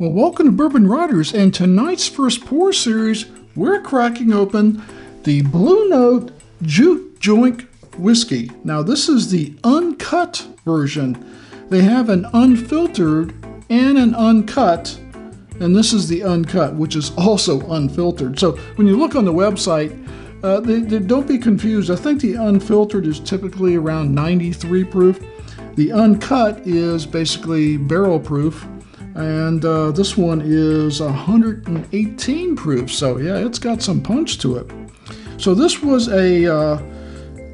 Well, welcome to Bourbon Riders, and tonight's first pour series, we're cracking open the Blue Note Juke Joint Whiskey. Now, this is the uncut version. They have an unfiltered and an uncut, and this is the uncut, which is also unfiltered. So when you look on the website, don't be confused. I think the unfiltered is typically around 93 proof. The uncut is basically barrel proof. And this one is 118 proof, so yeah, it's got some punch to it. So this was a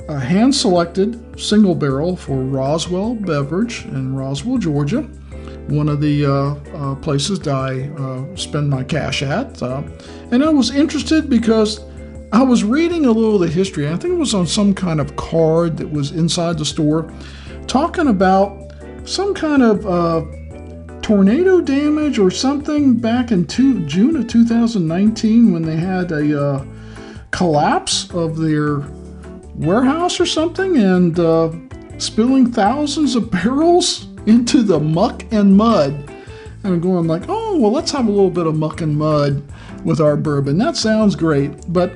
hand-selected single barrel for Roswell Beverage in Roswell, Georgia, one of the places that I spend my cash at. And I was interested because I was reading a little of the history. I think it was on some kind of card that was inside the store, talking about some kind of tornado damage or something back in June of 2019 when they had a collapse of their warehouse or something and spilling thousands of barrels into the muck and mud. And I'm going like, oh, well, let's have a little bit of muck and mud with our bourbon. That sounds great, but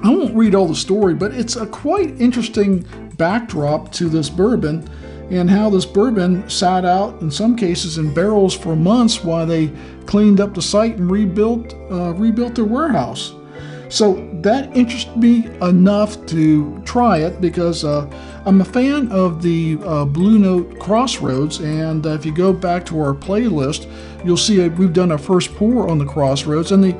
I won't read all the story, but it's a quite interesting backdrop to this bourbon and how this bourbon sat out, in some cases, in barrels for months while they cleaned up the site and rebuilt their warehouse. So that interested me enough to try it because I'm a fan of the Blue Note Crossroads, and if you go back to our playlist, you'll see we've done a first pour on the Crossroads, and the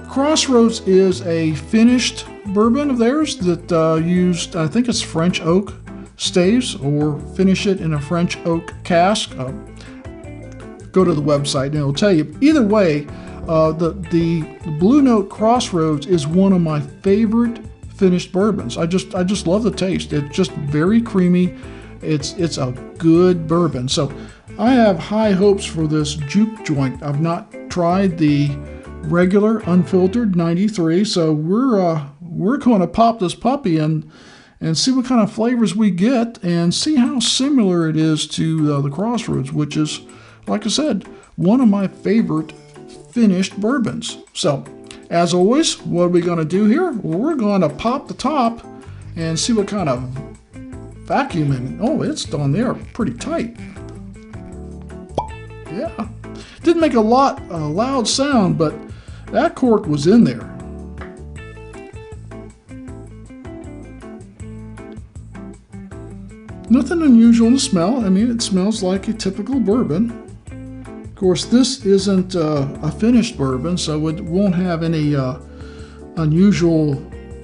Crossroads is a finished bourbon of theirs that used, I think it's French oak staves, or finish it in a French oak cask. Go to the website and it'll tell you. Either way, the Blue Note Crossroads is one of my favorite finished bourbons. I just love the taste. It's just very creamy. It's a good bourbon. So I have high hopes for this Juke Joint. I've not tried the regular unfiltered 93, so we're going to pop this puppy and see what kind of flavors we get and see how similar it is to the Crossroads, which is, like I said, one of my favorite finished bourbons. So, as always, what are we going to do here? Well, we're going to pop the top and see what kind of vacuuming. Oh, it's on there pretty tight. Yeah. Didn't make a loud sound, but that cork was in there. Nothing unusual in the smell. I mean, it smells like a typical bourbon. Of course, this isn't a finished bourbon, so it won't have any unusual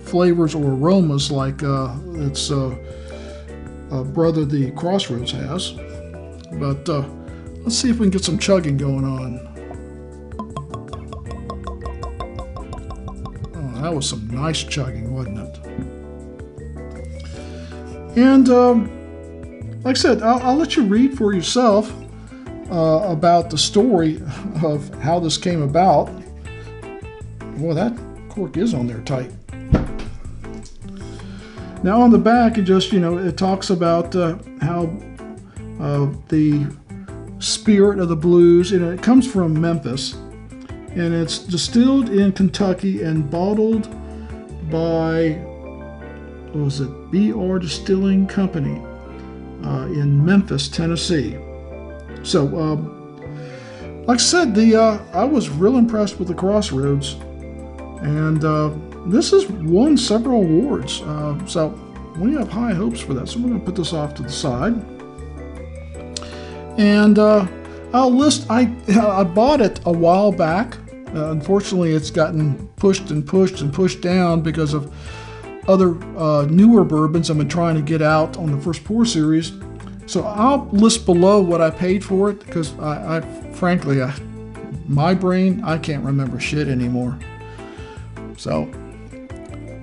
flavors or aromas like its brother, the Crossroads, has. But let's see if we can get some chugging going on. Oh, that was some nice chugging, wasn't it? And like I said, I'll let you read for yourself about the story of how this came about. Well, that cork is on there tight. Now on the back, it talks about how the spirit of the blues, it comes from Memphis, and it's distilled in Kentucky and bottled by, what was it, BR Distilling Company in Memphis, Tennessee. So, like I said, I was real impressed with the Crossroads, and this has won several awards. So we have high hopes for that. So we're going to put this off to the side, and I'll list. I bought it a while back. Unfortunately, it's gotten pushed and pushed and pushed down because of other newer bourbons I've been trying to get out on the first pour series. So I'll list below what I paid for it because frankly, my brain, I can't remember shit anymore. So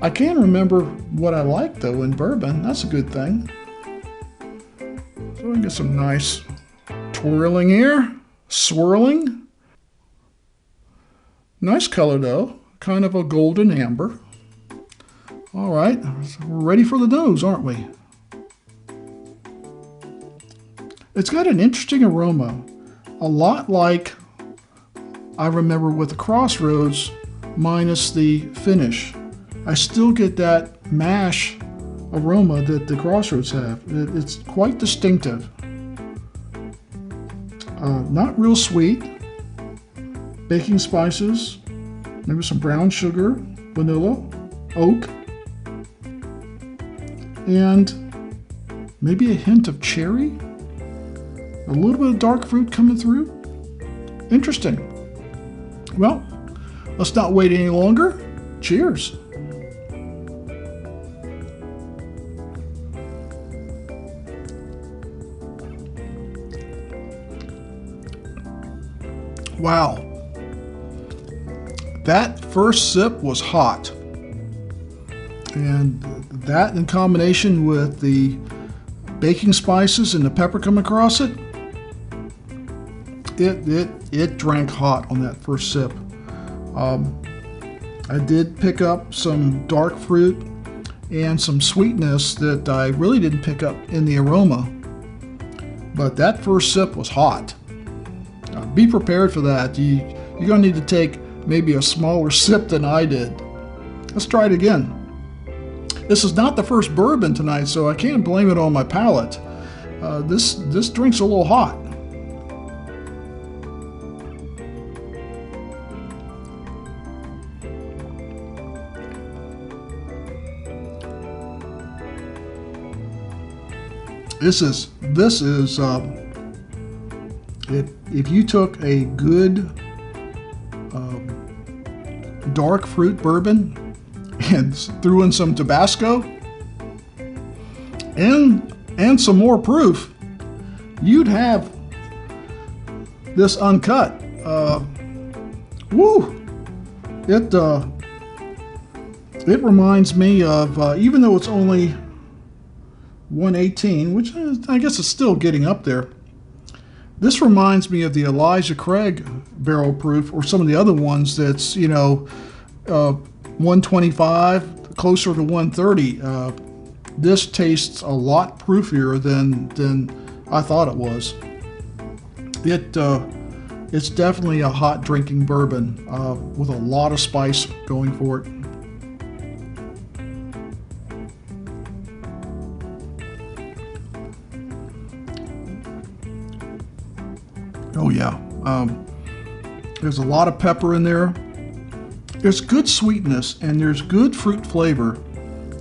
I can remember what I like though in bourbon. That's a good thing. So we can get some nice twirling here, swirling. Nice color though, kind of a golden amber. All right, we're ready for the nose, aren't we? It's got an interesting aroma, a lot like I remember with the Crossroads, minus the finish, I still get that mash aroma that the Crossroads have. It's quite distinctive. Not real sweet. Baking spices, maybe some brown sugar, vanilla, oak, and maybe a hint of cherry. A little bit of dark fruit coming through. Interesting. Well, let's not wait any longer. Cheers. Wow. That first sip was hot. And that in combination with the baking spices and the pepper coming across it, it drank hot on that first sip. I did pick up some dark fruit and some sweetness that I really didn't pick up in the aroma. But that first sip was hot. Be prepared for that. You're going to need to take maybe a smaller sip than I did. Let's try it again. This is not the first bourbon tonight, so I can't blame it on my palate. This drink's a little hot. This is if you took a good dark fruit bourbon and threw in some Tabasco and some more proof, you'd have this uncut. Woo! It reminds me of, even though it's only 118, which I guess is still getting up there. This reminds me of the Elijah Craig barrel proof, or some of the other ones that's, 125, closer to 130. This tastes a lot proofier than I thought it was. It's definitely a hot drinking bourbon with a lot of spice going for it. Oh yeah, there's a lot of pepper in there. There's good sweetness and there's good fruit flavor,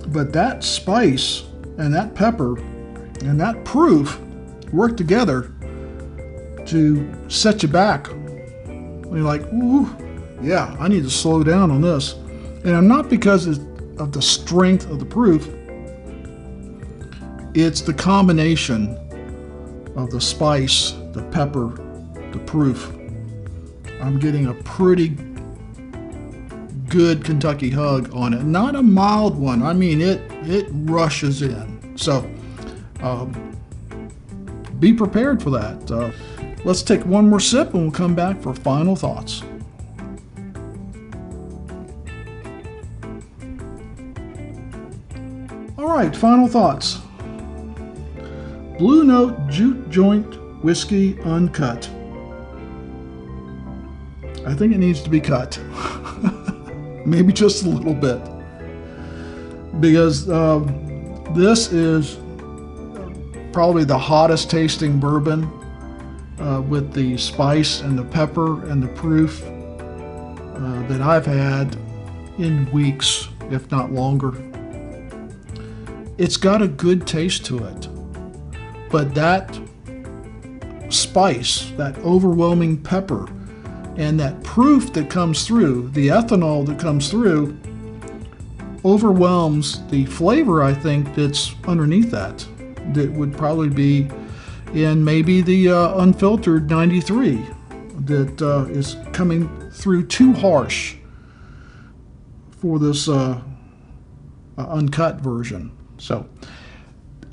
but that spice and that pepper and that proof work together to set you back. You're like, ooh, yeah, I need to slow down on this. And I'm not because of the strength of the proof. It's the combination of the spice, the pepper, the proof. I'm getting a pretty good Kentucky hug on it. Not a mild one. I mean, it rushes in. So be prepared for that. Let's take one more sip and we'll come back for final thoughts. All right, final thoughts. Blue Note Jute Joint Whiskey Uncut. I think it needs to be cut. Maybe just a little bit. Because this is probably the hottest tasting bourbon with the spice and the pepper and the proof that I've had in weeks, if not longer. It's got a good taste to it. But that spice, that overwhelming pepper, and that proof that comes through, the ethanol that comes through, overwhelms the flavor, I think, that's underneath that. That would probably be in maybe the Unfiltered 93 that is coming through too harsh for this uncut version. So,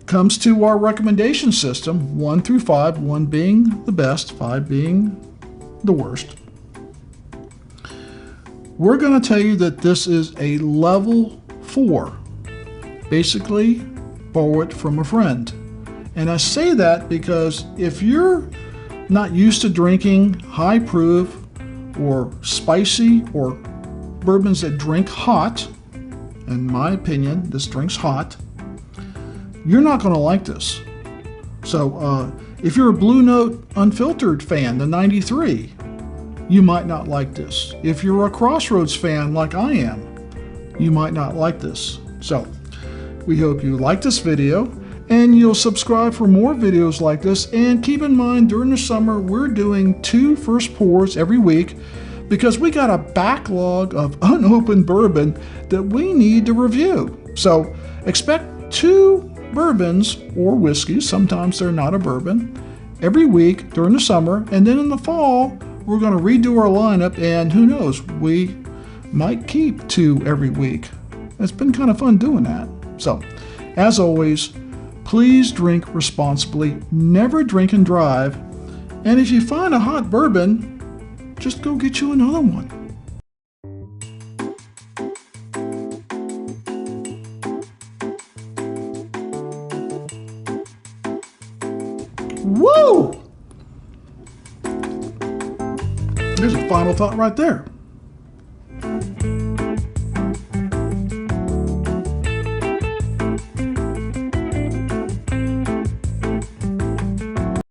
comes to our recommendation system, 1 through 5, 1 being the best, 5 being the worst. We're going to tell you that this is a level 4. Basically, borrow it from a friend. And I say that because if you're not used to drinking high proof, or spicy or bourbons that drink hot, in my opinion, this drinks hot, you're not going to like this. So if you're a Blue Note Unfiltered fan, the 93, you might not like this. If you're a Crossroads fan like I am, you might not like this. So we hope you like this video and you'll subscribe for more videos like this. And keep in mind, during the summer, we're doing 2 first pours every week because we got a backlog of unopened bourbon that we need to review. So expect 2 bourbons or whiskeys, sometimes they're not a bourbon, every week during the summer. And then in the fall, we're going to redo our lineup, and who knows, we might keep 2 every week. It's been kind of fun doing that. So, as always, please drink responsibly, never drink and drive, and if you find a hot bourbon, just go get you another one. Woo! There's a final thought right there.